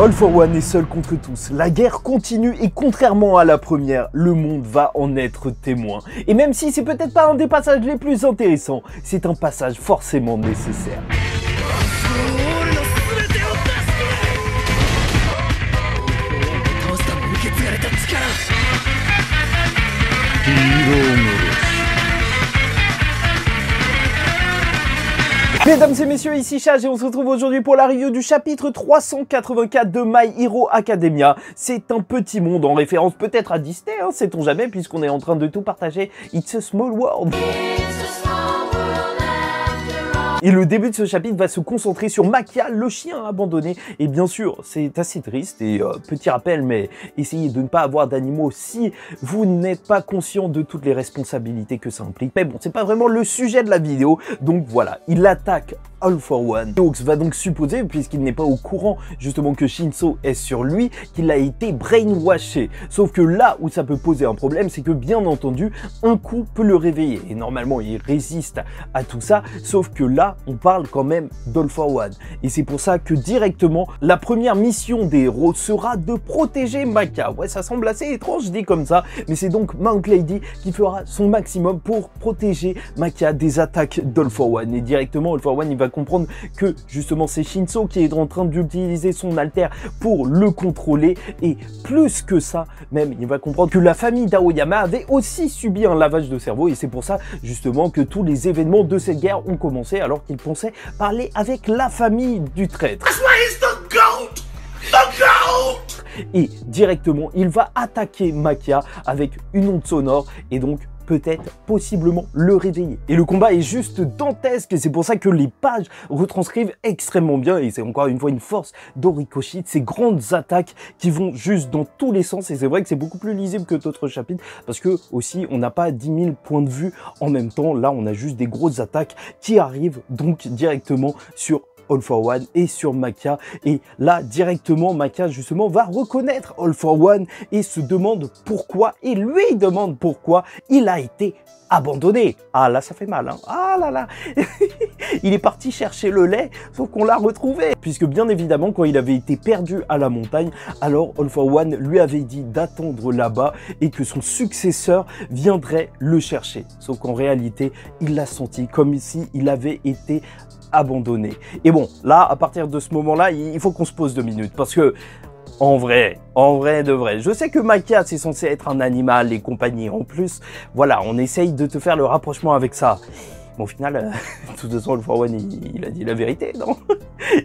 All for One est seul contre tous. La guerre continue et contrairement à la première, le monde va en être témoin. Et même si c'est peut-être pas un des passages les plus intéressants, c'est un passage forcément nécessaire. Mesdames et messieurs, ici Chage et on se retrouve aujourd'hui pour la review du chapitre 384 de My Hero Academia. C'est un petit monde en référence peut-être à Disney, hein, sait-on jamais, puisqu'on est en train de tout partager. It's a small world. Et le début de ce chapitre va se concentrer sur Makia, le chien abandonné. Et bien sûr, c'est assez triste et petit rappel, mais essayez de ne pas avoir d'animaux si vous n'êtes pas conscient de toutes les responsabilités que ça implique. Mais bon, c'est pas vraiment le sujet de la vidéo. Donc voilà, il attaque All for One. Ox va donc supposer, puisqu'il n'est pas au courant justement que Shinso est sur lui, qu'il a été brainwashé. Sauf que là où ça peut poser un problème, c'est que bien entendu, un coup peut le réveiller. Et normalement, il résiste à tout ça. Sauf que là, on parle quand même d'All for One. Et c'est pour ça que directement, la première mission des héros sera de protéger Makia. Ouais, ça semble assez étrange dit comme ça, mais c'est donc Mount Lady qui fera son maximum pour protéger Makia des attaques d'All for One. Et directement, All for One, il va comprendre que justement c'est Shinso qui est en train d'utiliser son alter pour le contrôler. Et plus que ça, même, il va comprendre que la famille d'Aoyama avait aussi subi un lavage de cerveau. Et c'est pour ça justement que tous les événements de cette guerre ont commencé alors qu'il pensait parler avec la famille du traître. Et directement, il va attaquer Makia avec une onde sonore et donc peut-être possiblement le réveiller. Et le combat est juste dantesque et c'est pour ça que les pages retranscrivent extrêmement bien et c'est encore une fois une force d'Horikoshi, ces grandes attaques qui vont juste dans tous les sens et c'est vrai que c'est beaucoup plus lisible que d'autres chapitres parce que aussi on n'a pas 10 000 points de vue en même temps, là on a juste des grosses attaques qui arrivent donc directement sur All for One et sur Makia. Et là, directement, Makia, justement, va reconnaître All for One et se demande pourquoi, et lui demande pourquoi il a été abandonné. Ah là, ça fait mal, hein. Ah là là. Il est parti chercher le lait, sauf qu'on l'a retrouvé. Puisque bien évidemment, quand il avait été perdu à la montagne, alors All for One lui avait dit d'attendre là-bas et que son successeur viendrait le chercher. Sauf qu'en réalité, il l'a senti comme si il avait été abandonné. Et bon, là, à partir de ce moment-là, il faut qu'on se pose 2 minutes parce que en vrai de vrai, je sais que Makia c'est censé être un animal et compagnie. En plus, voilà, on essaye de te faire le rapprochement avec ça. Mais au final, de toute façon, All for One, il a dit la vérité, non?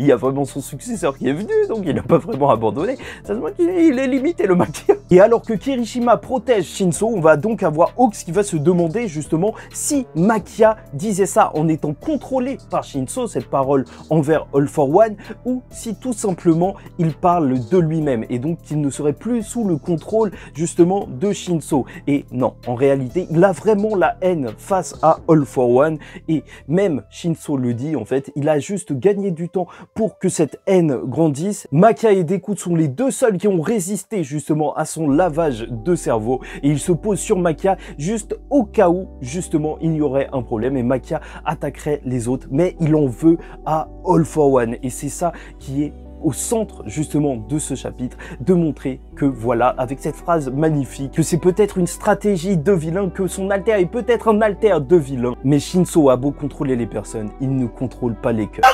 Il y a vraiment son successeur qui est venu, donc il n'a pas vraiment abandonné. Ça se voit qu'il est limité, le Makia. Et alors que Kirishima protège Shinso, on va donc avoir Ox qui va se demander justement si Makia disait ça en étant contrôlé par Shinso, cette parole envers All for One, ou si tout simplement il parle de lui-même et donc qu'il ne serait plus sous le contrôle justement de Shinso. Et non, en réalité, il a vraiment la haine face à All for One. Et même Shinso le dit, en fait, il a juste gagné du temps pour que cette haine grandisse. Makia et Deku sont les deux seuls qui ont résisté justement à son lavage de cerveau et il se pose sur Makia juste au cas où justement il y aurait un problème et Makia attaquerait les autres, mais il en veut à All for One et c'est ça qui est au centre justement de ce chapitre, de montrer que voilà, avec cette phrase magnifique, que c'est peut-être une stratégie de vilain, que son alter est peut-être un alter de vilain, mais Shinso a beau contrôler les personnes, il ne contrôle pas les cœurs.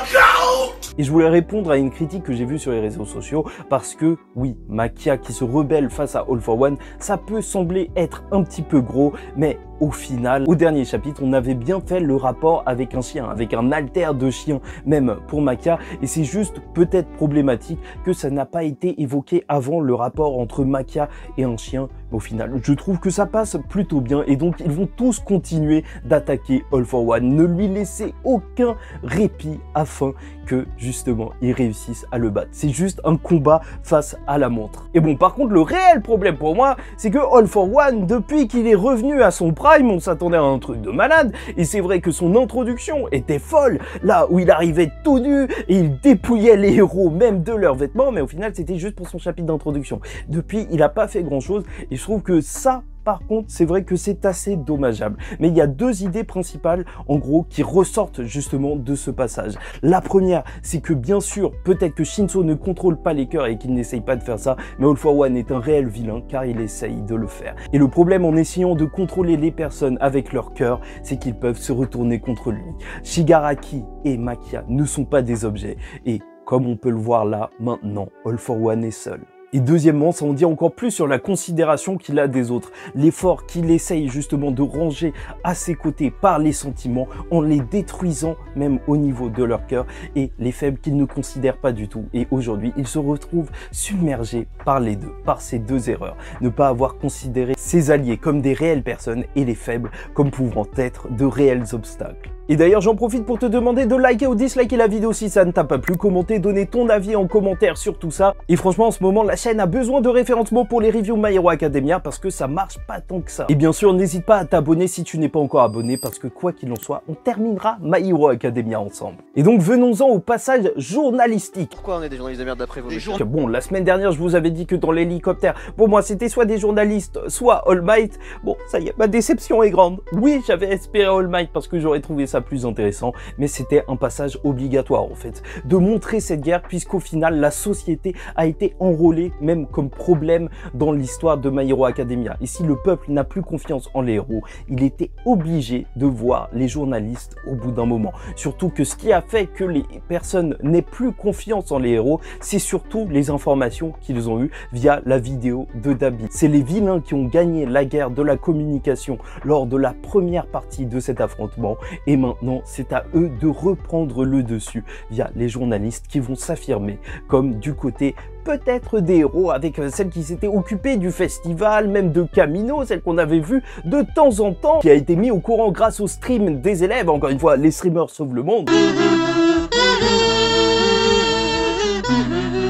Et je voulais répondre à une critique que j'ai vue sur les réseaux sociaux, parce que oui, Makia qui se rebelle face à All for One, ça peut sembler être un petit peu gros, mais au final, au dernier chapitre, on avait bien fait le rapport avec un chien, avec un alter de chien, même pour Makia, et c'est juste peut-être problématique que ça n'a pas été évoqué avant le rapport entre Makia et un chien. Au final, je trouve que ça passe plutôt bien et donc ils vont tous continuer d'attaquer All for One, ne lui laisser aucun répit afin que justement ils réussissent à le battre. C'est juste un combat face à la montre. Et bon, par contre, le réel problème pour moi, c'est que All for One, depuis qu'il est revenu à son prime, on s'attendait à un truc de malade et c'est vrai que son introduction était folle, là où il arrivait tout nu et il dépouillait les héros même de leurs vêtements, mais au final c'était juste pour son chapitre d'introduction. Depuis, il n'a pas fait grand chose et je trouve que ça, par contre, c'est vrai que c'est assez dommageable. Mais il y a deux idées principales, en gros, qui ressortent justement de ce passage. La première, c'est que bien sûr, peut-être que Shinso ne contrôle pas les cœurs et qu'il n'essaye pas de faire ça, mais All for One est un réel vilain car il essaye de le faire. Et le problème en essayant de contrôler les personnes avec leur cœur, c'est qu'ils peuvent se retourner contre lui. Shigaraki et Makia ne sont pas des objets et comme on peut le voir là, maintenant, All for One est seul. Et deuxièmement, ça en dit encore plus sur la considération qu'il a des autres, l'effort qu'il essaye justement de ranger à ses côtés par les sentiments en les détruisant même au niveau de leur cœur et les faibles qu'il ne considère pas du tout. Et aujourd'hui, il se retrouve submergé par les deux, par ces deux erreurs. Ne pas avoir considéré ses alliés comme des réelles personnes et les faibles comme pouvant être de réels obstacles. Et d'ailleurs, j'en profite pour te demander de liker ou disliker la vidéo si ça ne t'a pas plu, commenter, donner ton avis en commentaire sur tout ça. Et franchement, en ce moment, la chaîne a besoin de référencement pour les reviews My Hero Academia parce que ça marche pas tant que ça. Et bien sûr, n'hésite pas à t'abonner si tu n'es pas encore abonné parce que quoi qu'il en soit, on terminera My Hero Academia ensemble. Et donc, venons-en au passage journalistique. Pourquoi on est des journalistes de merde d'après vous? Bon, la semaine dernière, je vous avais dit que dans l'hélicoptère, pour moi, c'était soit des journalistes, soit All Might. Bon, ça y est, ma déception est grande. Oui, j'avais espéré All Might parce que j'aurais trouvé ça plus intéressant, mais c'était un passage obligatoire en fait, de montrer cette guerre puisqu'au final la société a été enrôlée même comme problème dans l'histoire de My Hero Academia. Et si le peuple n'a plus confiance en les héros, il était obligé de voir les journalistes au bout d'un moment. Surtout que ce qui a fait que les personnes n'aient plus confiance en les héros, c'est surtout les informations qu'ils ont eues via la vidéo de Dabi. C'est les vilains qui ont gagné la guerre de la communication lors de la première partie de cet affrontement et maintenant c'est à eux de reprendre le dessus via les journalistes qui vont s'affirmer comme du côté peut-être des héros avec celle qui s'était occupée du festival, même de Camino, celle qu'on avait vue de temps en temps, qui a été mis au courant grâce au stream des élèves. Encore une fois, les streamers sauvent le monde.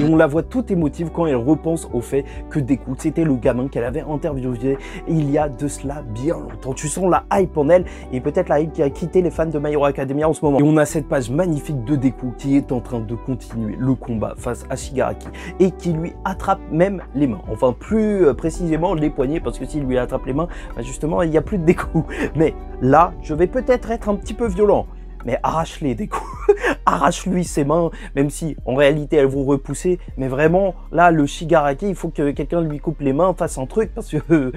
Et on la voit toute émotive quand elle repense au fait que Deku, c'était le gamin qu'elle avait interviewé il y a de cela bien longtemps. Tu sens la hype en elle et peut-être la hype qui a quitté les fans de My Hero Academia en ce moment. Et on a cette page magnifique de Deku qui est en train de continuer le combat face à Shigaraki et qui lui attrape même les mains. Enfin, plus précisément les poignets parce que s'il lui attrape les mains, bah justement, il n'y a plus de Deku. Mais là, je vais peut-être être un petit peu violent. Mais arrache-les des coups, arrache-lui ses mains, même si en réalité elles vont repousser. Mais vraiment, là, le Shigaraki, il faut que quelqu'un lui coupe les mains, fasse un truc parce que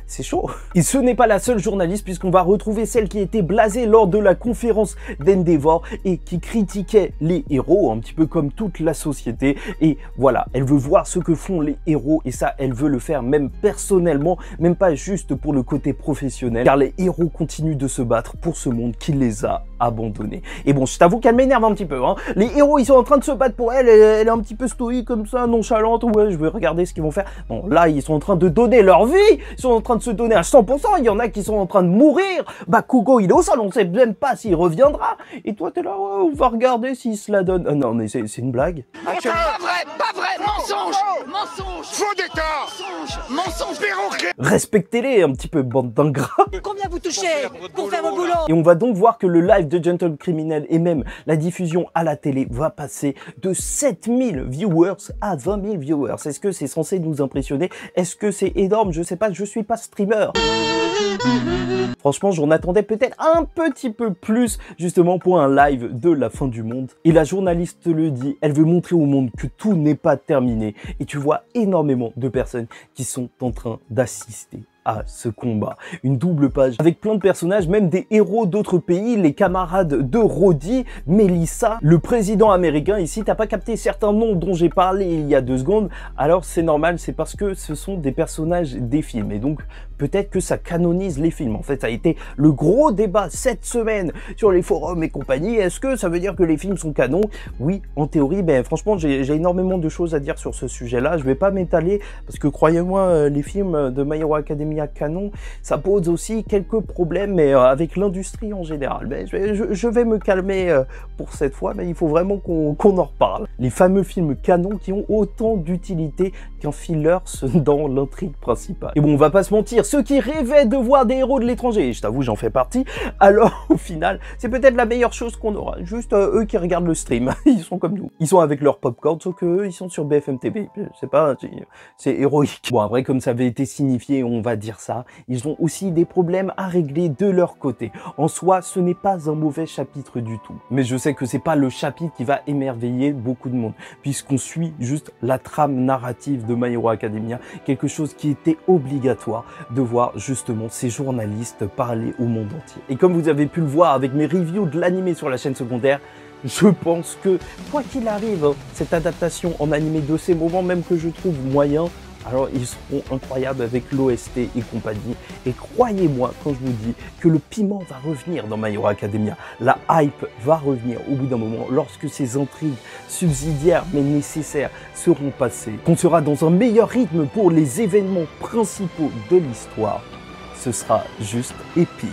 c'est chaud. Et ce n'est pas la seule journaliste puisqu'on va retrouver celle qui était blasée lors de la conférence d'Endeavor et qui critiquait les héros, un petit peu comme toute la société. Et voilà, elle veut voir ce que font les héros et ça, elle veut le faire même personnellement, même pas juste pour le côté professionnel, car les héros continuent de se battre pour ce monde qui les a abandonnés. Et bon, je t'avoue qu'elle m'énerve un petit peu, hein. Les héros, ils sont en train de se battre pour elle, elle est un petit peu stoïque comme ça, nonchalante, ouais, je vais regarder ce qu'ils vont faire. Bon, là, ils sont en train de donner leur vie, ils sont en train de se donner à 100%, il y en a qui sont en train de mourir. Bakugo, il est au sol, on sait même pas s'il reviendra. Et toi, t'es là, ouais, on va regarder s'il se la donne. Non, mais c'est une blague. Pas vrai, mensonge, mensonge, faux décor, mensonge, perroquet. Respectez-les un petit peu, bande d'ingrats. Combien vous touchez pour faire vos boulots? Et on va donc voir que le live de Gentle Criminel et même la diffusion à la télé va passer de 7000 viewers à 20 000 viewers. Est-ce que c'est censé nous impressionner? Est-ce que c'est énorme? Je sais pas, je suis pas streamer. Franchement, j'en attendais peut-être un petit peu plus, justement, pour un live de la fin du monde. Et la journaliste le dit, elle veut montrer au monde que tout n'est pas terminé. Et tu vois énormément de personnes qui sont en train d'assister à ce combat. Une double page avec plein de personnages, même des héros d'autres pays, les camarades de Roddy, Melissa, le président américain. Ici, t'as pas capté certains noms dont j'ai parlé il y a 2 secondes. Alors c'est normal, c'est parce que ce sont des personnages des films. Et donc, peut-être que ça canonise les films. En fait, ça a été le gros débat cette semaine sur les forums et compagnie. Est-ce que ça veut dire que les films sont canons? Oui, en théorie, ben franchement, j'ai énormément de choses à dire sur ce sujet-là. Je vais pas m'étaler parce que croyez-moi, les films de My Hero Academia canon, ça pose aussi quelques problèmes, mais avec l'industrie en général. Mais je vais me calmer pour cette fois, mais il faut vraiment qu'on en reparle. Les fameux films canons qui ont autant d'utilité qu'un filler dans l'intrigue principale. Et bon, on va pas se mentir, dire ceux qui rêvaient de voir des héros de l'étranger, et je t'avoue j'en fais partie, alors au final c'est peut-être la meilleure chose qu'on aura, juste eux qui regardent le stream, ils sont comme nous, ils sont avec leur popcorn, sauf que eux ils sont sur BFM TV, je sais pas, c'est héroïque. Bon après comme ça avait été signifié, on va dire ça, ils ont aussi des problèmes à régler de leur côté. En soi ce n'est pas un mauvais chapitre du tout, mais je sais que c'est pas le chapitre qui va émerveiller beaucoup de monde, puisqu'on suit juste la trame narrative de My Hero Academia, quelque chose qui était obligatoire de voir justement ces journalistes parler au monde entier. Et comme vous avez pu le voir avec mes reviews de l'animé sur la chaîne secondaire, je pense que, quoi qu'il arrive, cette adaptation en animé de ces moments, même que je trouve moyen, alors ils seront incroyables avec l'OST et compagnie. Et croyez-moi quand je vous dis que le piment va revenir dans My Hero Academia. La hype va revenir au bout d'un moment lorsque ces intrigues subsidiaires mais nécessaires seront passées. Qu'on sera dans un meilleur rythme pour les événements principaux de l'histoire. Ce sera juste épique.